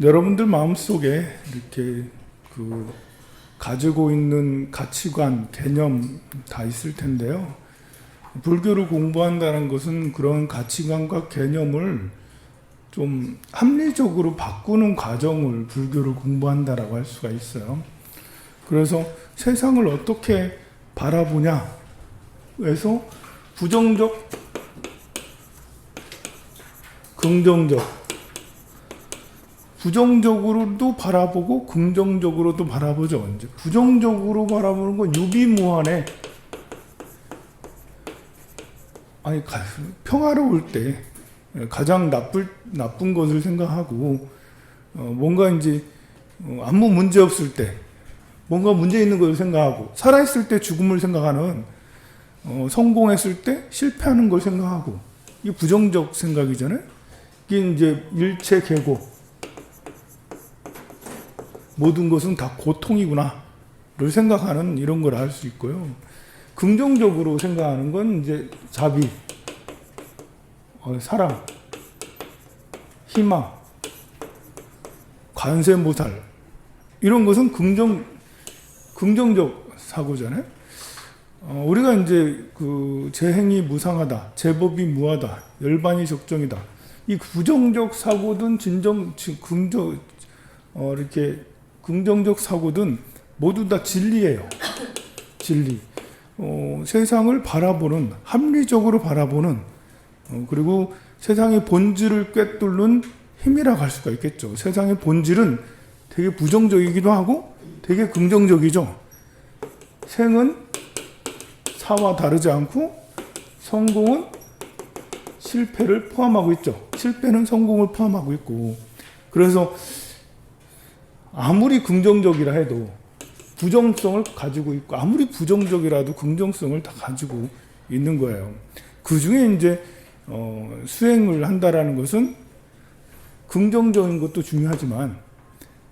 여러분들 마음속에 이렇게 가지고 있는 가치관, 개념 다 있을 텐데요. 불교를 공부한다는 것은 그런 가치관과 개념을 좀 합리적으로 바꾸는 과정을 불교를 공부한다라고 할 수가 있어요. 그래서 세상을 어떻게 바라보냐 해서 부정적, 긍정적, 부정적으로도 바라보고 긍정적으로도 바라보죠. 이제 부정적으로 바라보는 건 유비무환에, 아니 평화로울 때 가장 나쁜 것을 생각하고 뭔가 이제 아무 문제 없을 때 뭔가 문제 있는 것을 생각하고, 살아있을 때 죽음을 생각하는, 성공했을 때 실패하는 걸 생각하고, 이게 부정적 생각이잖아요. 이게 이제 일체 계고, 모든 것은 다 고통이구나를 생각하는 이런 걸 알 수 있고요. 긍정적으로 생각하는 건 이제 자비, 사랑, 희망, 관세모살, 이런 것은 긍정적 사고잖아요. 우리가 이제 재행이 무상하다, 제법이 무하다, 열반이 적정이다, 이 부정적 사고든 이렇게 긍정적 사고든 모두 다 진리예요. 진리. 세상을 바라보는, 합리적으로 바라보는, 그리고 세상의 본질을 꿰뚫는 힘이라고 할 수가 있겠죠. 세상의 본질은 되게 부정적이기도 하고 되게 긍정적이죠. 생은 사와 다르지 않고 성공은 실패를 포함하고 있죠. 실패는 성공을 포함하고 있고, 그래서 아무리 긍정적이라 해도 부정성을 가지고 있고, 아무리 부정적이라도 긍정성을 다 가지고 있는 거예요. 그 중에 이제 수행을 한다라는 것은 긍정적인 것도 중요하지만,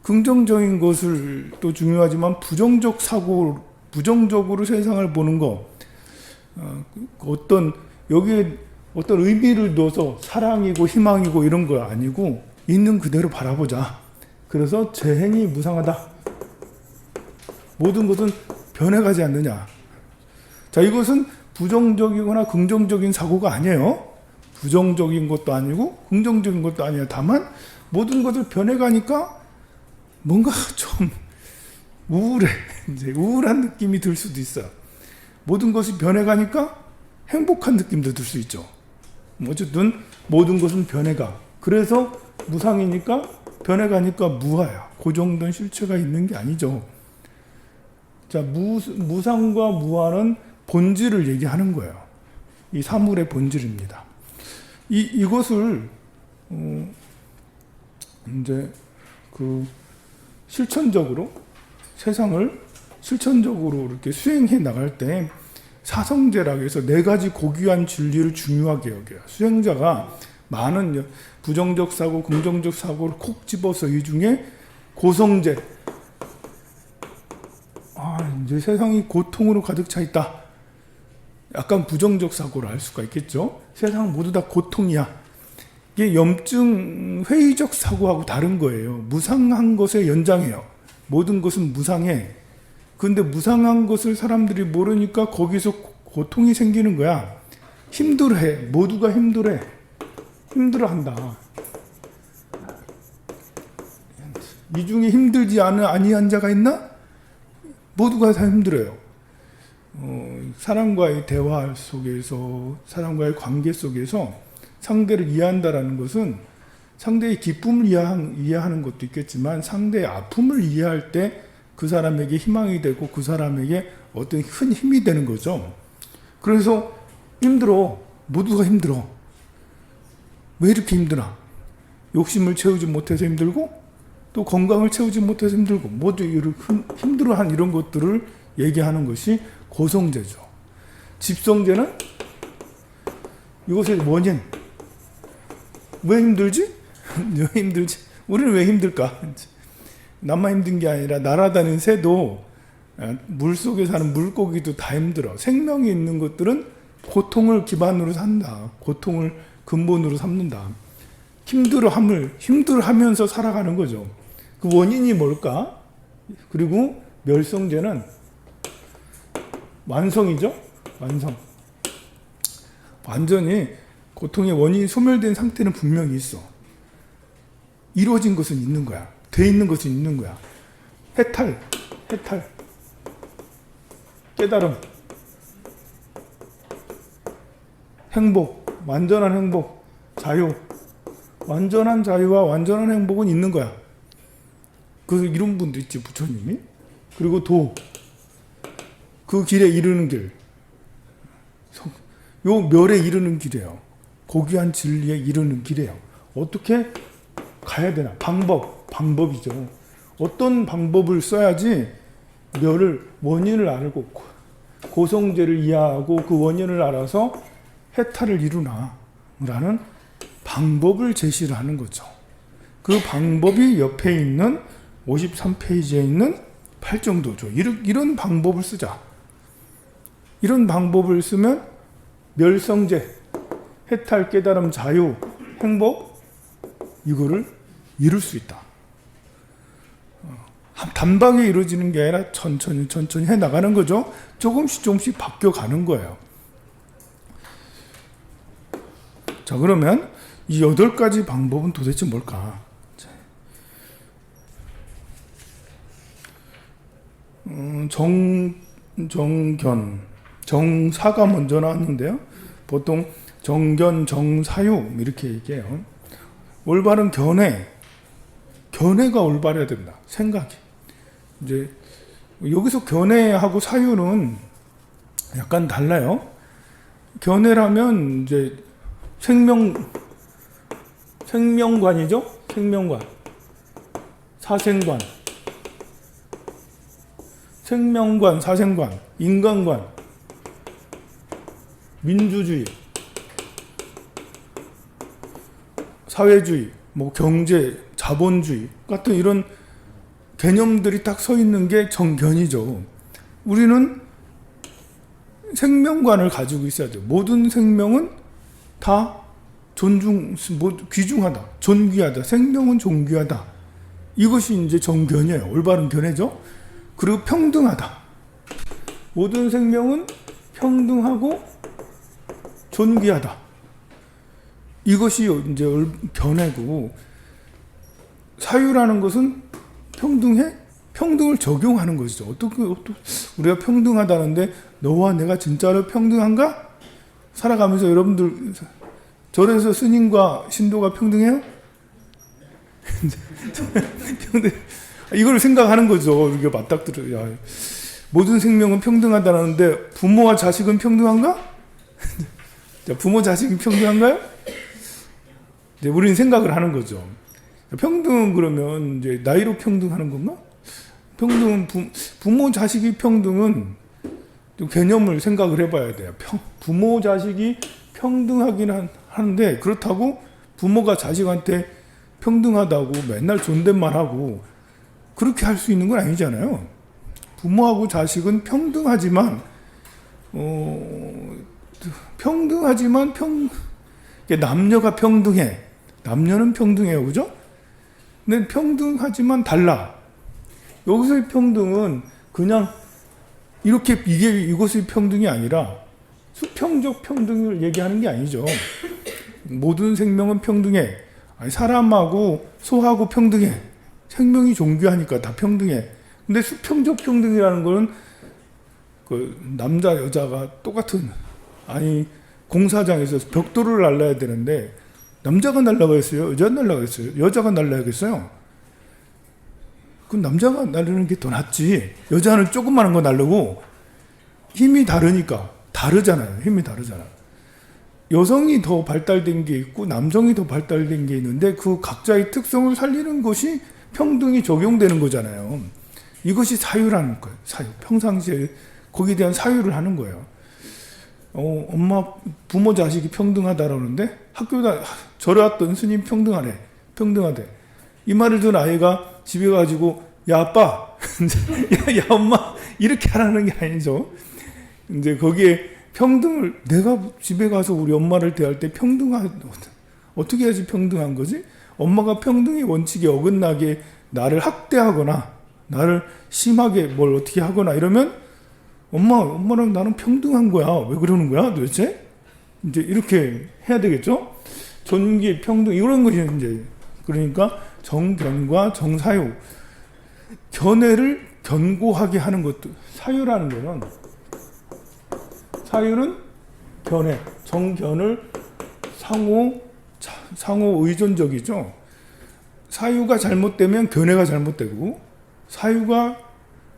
긍정적인 것을 또 중요하지만 부정적으로 세상을 보는 거, 여기에 어떤 의미를 넣어서 사랑이고 희망이고 이런 거 아니고 있는 그대로 바라보자. 그래서 재행이 무상하다. 모든 것은 변해가지 않느냐. 자, 이것은 부정적이거나 긍정적인 사고가 아니에요. 부정적인 것도 아니고 긍정적인 것도 아니에요. 다만 모든 것을 변해가니까 뭔가 좀 우울해. 이제 우울한 느낌이 들 수도 있어요. 모든 것이 변해가니까 행복한 느낌도 들 수 있죠. 어쨌든 모든 것은 변해가. 그래서 무상이니까 변해가니까 무하야. 고정된 실체가 있는 게 아니죠. 자, 무상과 무하는 본질을 얘기하는 거예요. 이 사물의 본질입니다. 이것을 이제 실천적으로, 세상을 실천적으로 이렇게 수행해 나갈 때 사성제라고 해서 4가지 고귀한 진리를 중요하게 여겨요. 수행자가 많은 부정적 사고, 긍정적 사고를 콕 집어서 이 중에 고성제, 이제 세상이 고통으로 가득 차 있다. 약간 부정적 사고를 알 수가 있겠죠. 세상 모두 다 고통이야. 이게 염증, 회의적 사고하고 다른 거예요. 무상한 것의 연장이에요. 모든 것은 무상해. 근데 무상한 것을 사람들이 모르니까 거기서 고통이 생기는 거야. 힘들어해. 모두가 힘들어해. 힘들어한다. 이 중에 힘들지 아니한 자가 있나? 모두가 다 힘들어요. 사람과의 대화 속에서, 사람과의 관계 속에서 상대를 이해한다라는 것은 상대의 기쁨을 이해하는 것도 있겠지만, 상대의 아픔을 이해할 때 그 사람에게 희망이 되고 그 사람에게 어떤 큰 힘이 되는 거죠. 그래서 힘들어. 모두가 힘들어. 왜 이렇게 힘드나? 욕심을 채우지 못해서 힘들고, 또 건강을 채우지 못해서 힘들고, 모두 힘들어한 이런 것들을 얘기하는 것이 고성제죠. 집성제는 이것의 원인. 왜 힘들지? 왜 힘들지? 우리는 왜 힘들까? 나만 힘든 게 아니라 날아다니는 새도, 물속에 사는 물고기도 다 힘들어. 생명이 있는 것들은 고통을 기반으로 산다. 고통을 근본으로 삼는다. 힘들어하면서 살아가는 거죠. 그 원인이 뭘까? 그리고 멸성제는 완성이죠. 완성. 완전히 고통의 원인이 소멸된 상태는 분명히 있어. 이루어진 것은 있는 거야. 돼 있는 것은 있는 거야. 해탈, 깨달음, 행복, 완전한 행복, 자유. 완전한 자유와 완전한 행복은 있는 거야. 이런 분도 있지, 부처님이. 그리고 그 길에 이르는 길. 요 멸에 이르는 길이에요. 고귀한 진리에 이르는 길이에요. 어떻게 가야 되나? 방법이죠. 어떤 방법을 써야지 원인을 알고 고성제를 이해하고 그 원인을 알아서 해탈을 이루나라는 방법을 제시를 하는 거죠. 그 방법이 옆에 있는 53페이지에 있는 8정도죠. 이런 방법을 쓰자. 이런 방법을 쓰면 멸성제, 해탈, 깨달음, 자유, 행복 이거를 이룰 수 있다. 단박에 이루어지는 게 아니라 천천히 해나가는 거죠. 조금씩 바뀌어가는 거예요. 자, 그러면 이 8가지 방법은 도대체 뭘까? 정사가 먼저 나왔는데요. 보통 정견, 정사유 이렇게 얘기해요. 올바른 견해가 올바라야 된다. 생각이. 이제 여기서 견해하고 사유는 약간 달라요. 견해라면 이제 생명관이죠. 생명관, 사생관, 생명관, 사생관, 인간관, 민주주의, 사회주의, 경제, 자본주의 같은 이런 개념들이 딱 서 있는 게 정견이죠. 우리는 생명관을 가지고 있어야 돼요. 모든 생명은 다 귀중하다, 존귀하다, 생명은 존귀하다. 이것이 이제 정견이에요. 올바른 견해죠. 그리고 평등하다. 모든 생명은 평등하고 존귀하다. 이것이 이제 견해고, 사유라는 것은 평등을 적용하는 것이죠. 어떻게 우리가 평등하다는데 너와 내가 진짜로 평등한가? 살아가면서 여러분들 절에서 스님과 신도가 평등해요? 이걸 생각하는 거죠. 이게 맞닥뜨려. 모든 생명은 평등하다는데 부모와 자식은 평등한가? 부모 자식이 평등한가요? 우리는 생각을 하는 거죠. 평등은 그러면 이제 나이로 평등하는 건가? 평등은 부모 자식이 평등은 개념을 생각을 해봐야 돼요. 부모 자식이 평등하긴 하는데 그렇다고 부모가 자식한테 평등하다고 맨날 존댓말하고 그렇게 할 수 있는 건 아니잖아요. 부모하고 자식은 평등하지만 남녀가 평등해. 남녀는 평등해요, 그죠? 근데 평등하지만 달라. 여기서의 평등은 그냥 이것의 평등이 아니라 수평적 평등을 얘기하는 게 아니죠. 모든 생명은 평등해. 사람하고 소하고 평등해. 생명이 존귀하니까 다 평등해. 근데 수평적 평등이라는 거는 남자 여자가 똑같은 공사장에서 벽돌을 날라야 되는데 남자가 날라가겠어요? 여자가 날라가겠어요? 여자가 날라야겠어요? 그럼 남자가 날리는 게 더 낫지. 여자는 조그마한 거 날르고 힘이 다르니까 다르잖아요. 힘이 다르잖아요. 여성이 더 발달된 게 있고 남성이 더 발달된 게 있는데 그 각자의 특성을 살리는 것이 평등이 적용되는 거잖아요. 이것이 사유라는 거예요. 사유. 평상시에 거기에 대한 사유를 하는 거예요. 부모 자식이 평등하다라는데 절에 왔던 스님 평등하대. 이 말을 듣는 아이가 집에 가지고 야 아빠, 야 엄마 이렇게 하라는 게 아니죠. 이제 거기에 평등을 내가 집에 가서 우리 엄마를 대할 때 어떻게 해야지 평등한 거지? 엄마가 평등의 원칙에 어긋나게 나를 학대하거나 나를 심하게 뭘 어떻게 하거나 이러면 엄마랑 나는 평등한 거야. 왜 그러는 거야 도대체? 이제 이렇게 해야 되겠죠? 존귀, 평등 이런 것이 이제 그러니까 정견과 정사유 견해를 견고하게 하는 것도 사유라는 거는 사유는 견해, 정견을 상호 의존적이죠. 사유가 잘못되면 견해가 잘못되고 사유가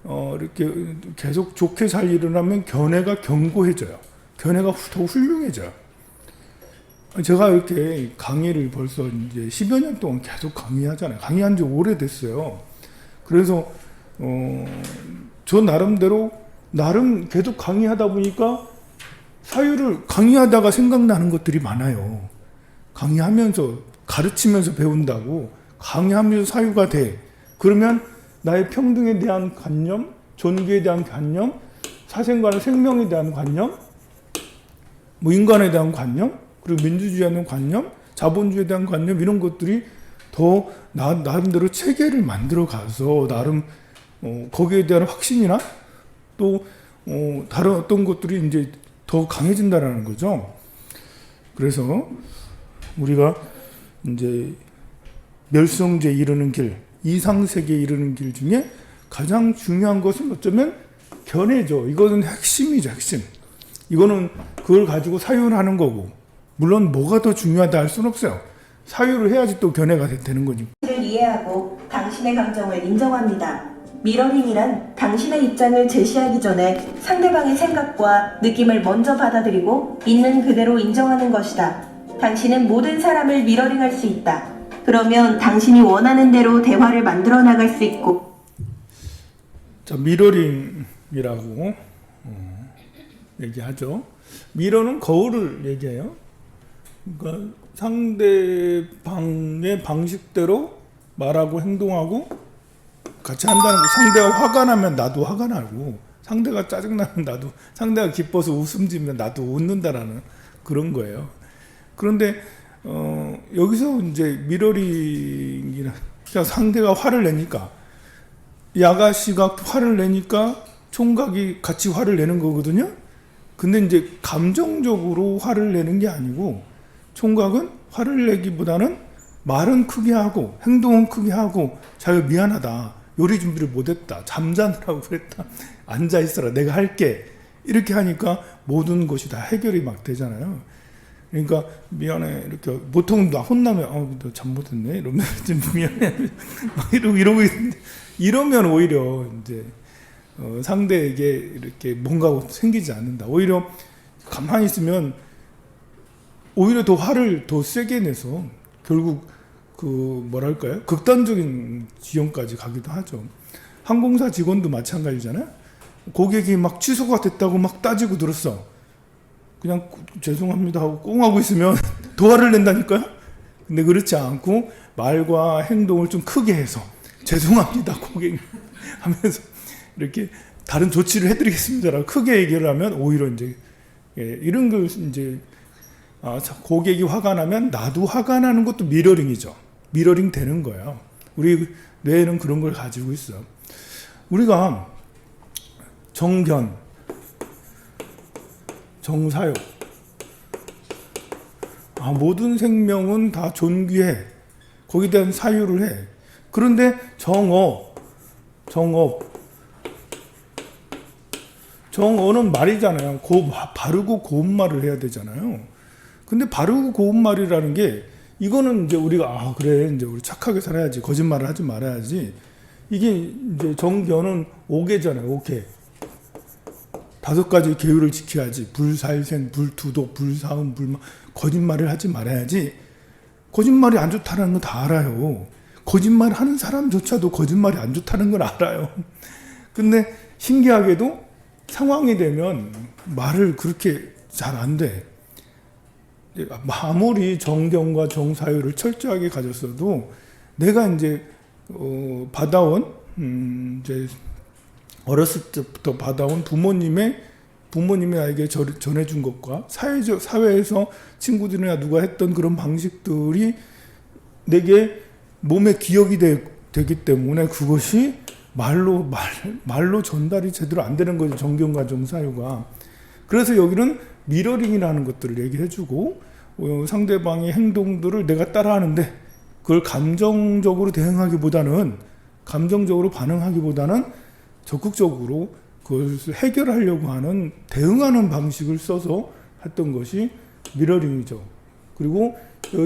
이렇게 계속 좋게 잘 일어나면 견해가 견고해져요. 견해가 더 훌륭해져요. 제가 이렇게 강의를 벌써 이제 10여 년 동안 계속 강의하잖아요. 강의한 지 오래됐어요. 그래서 저 나름대로 계속 강의하다 보니까 사유를 강의하다가 생각나는 것들이 많아요. 강의하면서 가르치면서 배운다고 강의하면서 사유가 돼. 그러면 나의 평등에 대한 관념, 존귀에 대한 관념, 사생과는 생명에 대한 관념, 뭐 인간에 대한 관념, 그리고 민주주의에 대한 관념, 자본주의에 대한 관념 이런 것들이 더 나름대로 체계를 만들어 가서 나름 거기에 대한 확신이나 또 다른 어떤 것들이 이제 더 강해진다라는 거죠. 그래서 우리가 이제 멸성제에 이르는 길, 이상세계에 이르는 길 중에 가장 중요한 것은 어쩌면 견해죠. 이거는 핵심이죠, 핵심. 이거는 그걸 가지고 사유를 하는 거고, 물론 뭐가 더 중요하다 할 수는 없어요. 사유를 해야지 또 견해가 되는 거니까. 를 이해하고 당신의 감정을 인정합니다. 미러링이란 당신의 입장을 제시하기 전에 상대방의 생각과 느낌을 먼저 받아들이고 있는 그대로 인정하는 것이다. 당신은 모든 사람을 미러링할 수 있다. 그러면 당신이 원하는 대로 대화를 만들어 나갈 수 있고. 자, 미러링이라고 얘기하죠. 미러는 거울을 얘기해요. 그러니까 상대방의 방식대로 말하고 행동하고 같이 한다는 거. 상대가 화가 나면 나도 화가 나고, 상대가 짜증나면 나도, 상대가 기뻐서 웃음 지면 나도 웃는다라는 그런 거예요. 그런데 여기서 이제 미러링이나 상대가 화를 내니까, 야가씨가 화를 내니까 총각이 같이 화를 내는 거거든요. 근데 이제 감정적으로 화를 내는 게 아니고, 총각은 화를 내기보다는 말은 크게 하고 행동은 크게 하고, 자기가 미안하다, 요리 준비를 못했다, 잠자느라고 그랬다, 앉아있어라, 내가 할게, 이렇게 하니까 모든 것이 다 해결이 막 되잖아요. 그러니까 미안해, 이렇게 보통 나 혼나면 너 잠 못했네 이러면 좀 미안해 막 이러고 있는데, 이러면 오히려 이제 상대에게 이렇게 뭔가 생기지 않는다. 오히려 가만히 있으면 오히려 더 화를 더 세게 내서 결국 그 뭐랄까요, 극단적인 지형까지 가기도 하죠. 항공사 직원도 마찬가지잖아요. 고객이 막 취소가 됐다고 막 따지고 들었어. 그냥 죄송합니다 하고 꽁 하고 있으면 더 화를 낸다니까요. 근데 그렇지 않고 말과 행동을 좀 크게 해서 죄송합니다 고객님 하면서 이렇게 다른 조치를 해드리겠습니다라고 크게 얘기를 하면 오히려 이제 이런 걸 이제 고객이 화가 나면 나도 화가 나는 것도 미러링이죠. 미러링 되는 거예요. 우리 뇌에는 그런 걸 가지고 있어. 우리가 정견, 정사유, 모든 생명은 다 존귀해. 거기에 대한 사유를 해. 그런데 정어는 말이잖아요. 바르고 고운 말을 해야 되잖아요. 근데 바르고 고운 말이라는 게, 이거는 이제 우리가 그래 이제 우리 착하게 살아야지, 거짓말을 하지 말아야지. 이게 이제 정견은 5개잖아요. 5개. 5가지 계율을 지켜야지. 불살생, 불투독, 불사음, 불마. 거짓말을 하지 말아야지. 거짓말이 안 좋다는 건 다 알아요. 거짓말 하는 사람조차도 거짓말이 안 좋다는 걸 알아요. 근데 신기하게도 상황이 되면 말을 그렇게 잘 안 돼. 아무리 정견과 정사유를 철저하게 가졌어도 내가 이제 받아온 이제 어렸을 때부터 받아온 부모님의 부모님이 나에게 전해준 것과 사회에서 친구들이나 누가 했던 그런 방식들이 내게 몸에 기억이 되기 때문에 그것이 말로 전달이 제대로 안 되는 거죠. 정경과정 사유가. 그래서 여기는 미러링이라는 것들을 얘기해주고 상대방의 행동들을 내가 따라하는데 그걸 감정적으로 반응하기보다는 적극적으로 그것을 해결하려고 하는 대응하는 방식을 써서 했던 것이 미러링이죠. 그리고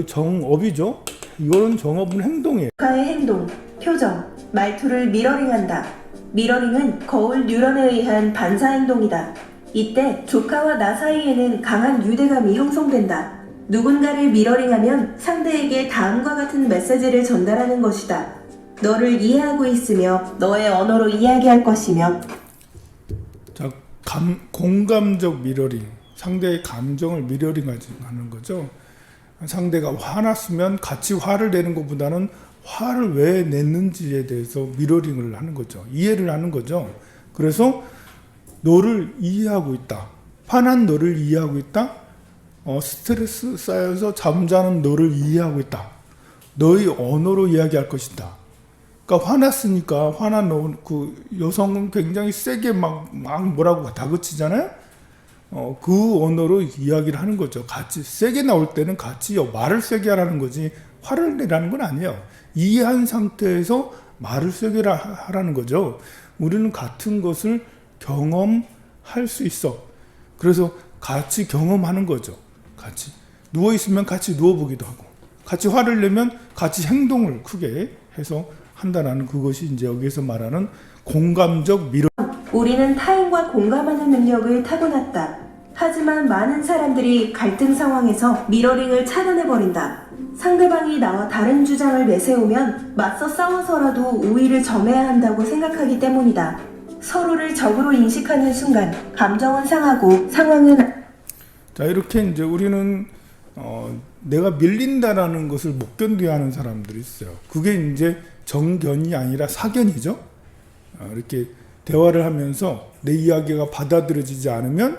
정업이죠. 이거는 정업은 행동이에요. 조카의 행동, 표정, 말투를 미러링한다. 미러링은 거울 뉴런에 의한 반사 행동이다. 이때 조카와 나 사이에는 강한 유대감이 형성된다. 누군가를 미러링하면 상대에게 다음과 같은 메시지를 전달하는 것이다. 너를 이해하고 있으며 너의 언어로 이야기할 것이며. 자, 공감적 미러링, 상대의 감정을 미러링하는 거죠. 상대가 화났으면 같이 화를 내는 것보다는 화를 왜 냈는지에 대해서 미러링을 하는 거죠. 이해를 하는 거죠. 그래서 너를 이해하고 있다. 화난 너를 이해하고 있다. 스트레스 쌓여서 잠자는 너를 이해하고 있다. 너의 언어로 이야기할 것이다. 그러니까 화났으니까 화난 그 여성은 굉장히 세게 막 뭐라고 다그치잖아요. 그 언어로 이야기를 하는 거죠. 같이 세게 나올 때는 같이 말을 세게 하라는 거지 화를 내라는 건 아니에요. 이해한 상태에서 말을 세게 하라는 거죠. 우리는 같은 것을 경험할 수 있어. 그래서 같이 경험하는 거죠. 같이 누워 있으면 같이 누워보기도 하고, 같이 화를 내면 같이 행동을 크게 해서 한다라는 그것이 이제 여기에서 말하는 공감적 미러. 우리는 타인과 공감하는 능력을 타고났다. 하지만 많은 사람들이 갈등 상황에서 미러링을 차단해버린다. 상대방이 나와 다른 주장을 내세우면 맞서 싸워서라도 우위를 점해야 한다고 생각하기 때문이다. 서로를 적으로 인식하는 순간 감정은 상하고 상황은. 자, 이렇게 이제 우리는 내가 밀린다라는 것을 못 견뎌야 하는 사람들이 있어요. 그게 이제 정견이 아니라 사견이죠. 이렇게 대화를 하면서 내 이야기가 받아들여지지 않으면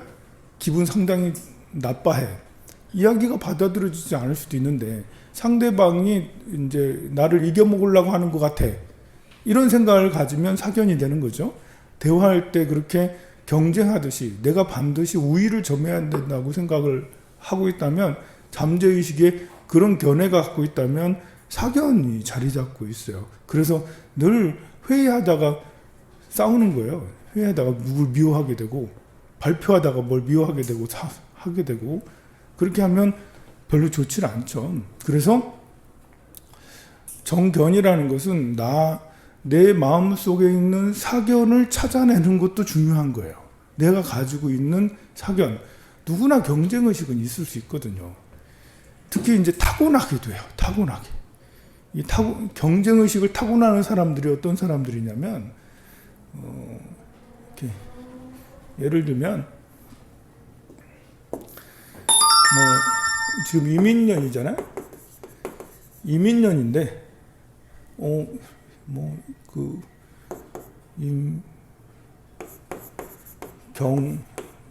기분 상당히 나빠해. 이야기가 받아들여지지 않을 수도 있는데 상대방이 이제 나를 이겨먹으려고 하는 것 같아. 이런 생각을 가지면 사견이 되는 거죠. 대화할 때 그렇게 경쟁하듯이 내가 반드시 우위를 점해야 된다고 생각을 하고 있다면, 잠재의식에 그런 견해가 갖고 있다면 사견이 자리 잡고 있어요. 그래서 늘 회의하다가 싸우는 거예요. 회의하다가 누굴 미워하게 되고, 발표하다가 뭘 미워하게 되고 하게 되고, 그렇게 하면 별로 좋지 않죠. 그래서 정견이라는 것은 내 마음속에 있는 사견을 찾아내는 것도 중요한 거예요. 내가 가지고 있는 사견, 누구나 경쟁의식은 있을 수 있거든요. 특히 이제 타고나게 돼요. 타고나게. 경쟁의식을 타고나는 사람들이 어떤 사람들이냐면, 이렇게 예를 들면, 지금 이민년이잖아요. 이민년인데,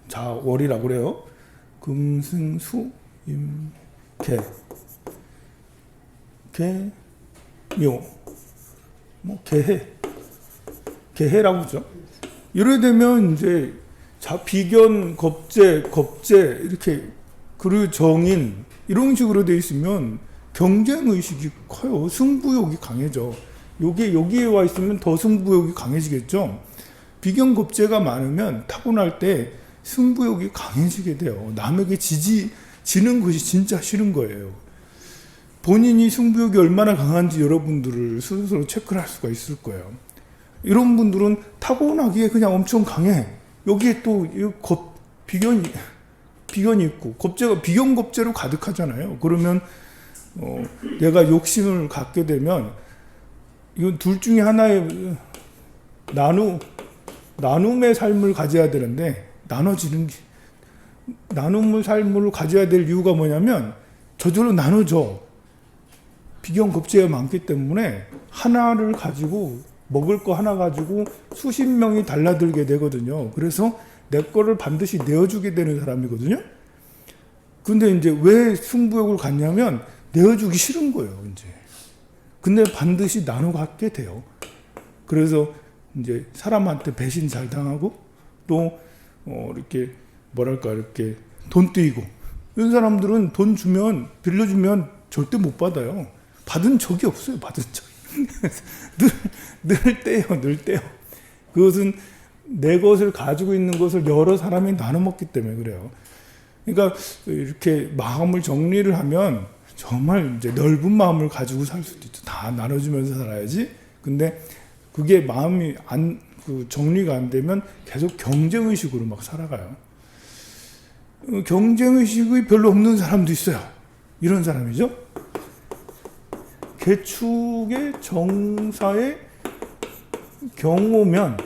경자월이라고 그래요. 금승수 개묘 개해라고 하죠. 이래 되면 이제 비견 겁재 이렇게, 그리고 정인 이런 식으로 돼 있으면 경쟁 의식이 커요. 승부욕이 강해져. 여기에 와 있으면 더 승부욕이 강해지겠죠. 비견 겁재가 많으면 타고날 때 승부욕이 강해지게 돼요. 남에게 지는 것이 진짜 싫은 거예요. 본인이 승부욕이 얼마나 강한지 여러분들을 스스로 체크를 할 수가 있을 거예요. 이런 분들은 타고나기에 그냥 엄청 강해. 여기에 또 비견이 있고, 겁재가 비견 겁재로 가득하잖아요. 그러면 내가 욕심을 갖게 되면, 이건 둘 중에 하나의 나눔의 삶을 가져야 되는데, 나눔의 삶을 가져야 될 이유가 뭐냐면 저절로 나눠줘. 비견 겁재가 많기 때문에 하나를 가지고, 먹을 거 하나 가지고 수십 명이 달라들게 되거든요. 그래서 내 거를 반드시 내어주게 되는 사람이거든요. 근데 이제 왜 승부욕을 갖냐면 내어주기 싫은 거예요, 이제. 근데 반드시 나눠 갖게 돼요. 그래서 이제 사람한테 배신 잘 당하고 또 이렇게 뭐랄까 이렇게 돈 떼이고 이런 사람들은 돈 주면 빌려주면 절대 못 받아요. 받은 적이 없어요. 받은 적이 늘 떼요. 그것은 내 것을 가지고 있는 것을 여러 사람이 나눠 먹기 때문에 그래요. 그러니까 이렇게 마음을 정리를 하면 정말 이제 넓은 마음을 가지고 살 수도 있죠. 다 나눠주면서 살아야지. 근데 그게 마음이 정리가 안 되면 계속 경쟁의식으로 막 살아가요. 경쟁의식이 별로 없는 사람도 있어요. 이런 사람이죠. 개축의 정사의 경오면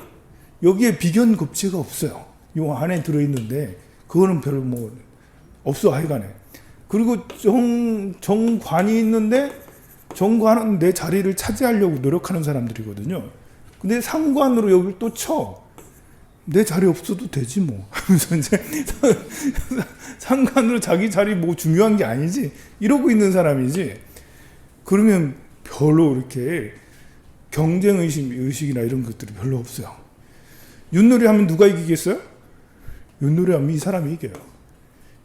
여기에 비견급제가 없어요. 요 안에 들어있는데 그거는 별로 뭐 없어 하여간에. 그리고 정관이 있는데 정관은 내 자리를 차지하려고 노력하는 사람들이거든요. 근데 상관으로 여기를 또 쳐. 내 자리 없어도 되지 뭐 하면서 이제 상관으로 자기 자리 뭐 중요한 게 아니지 이러고 있는 사람이지. 그러면 별로 이렇게 경쟁의식이나 이런 것들이 별로 없어요. 윷놀이 하면 누가 이기겠어요? 윷놀이 하면 이 사람이 이겨요.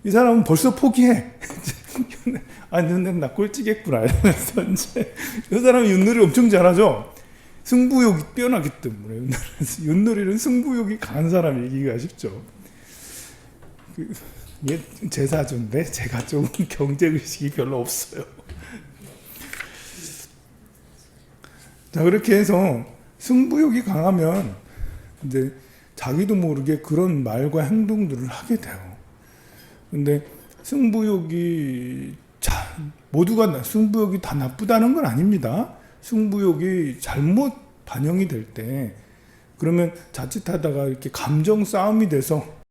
이 사람은 벌써 포기해. 아, 근데 나 꼴찌겠구나 이러면서 이제 이 사람은 윷놀이 엄청 잘하죠. 승부욕이 뛰어나기 때문에 윷놀이는 승부욕이 강한 사람이 이기기가 쉽죠. 이게 제 사주인데 제가 좀 경쟁의식이 별로 없어요. 자, 그렇게 해서 승부욕이 강하면 이제 자기도 모르게 그런 말과 행동들을 하게 돼요. 근데 승부욕이 모두가 승부욕이 다 나쁘다는 건 아닙니다. 승부욕이 잘못 반영이 될 때 그러면 자칫하다가 이렇게 감정 싸움이 돼서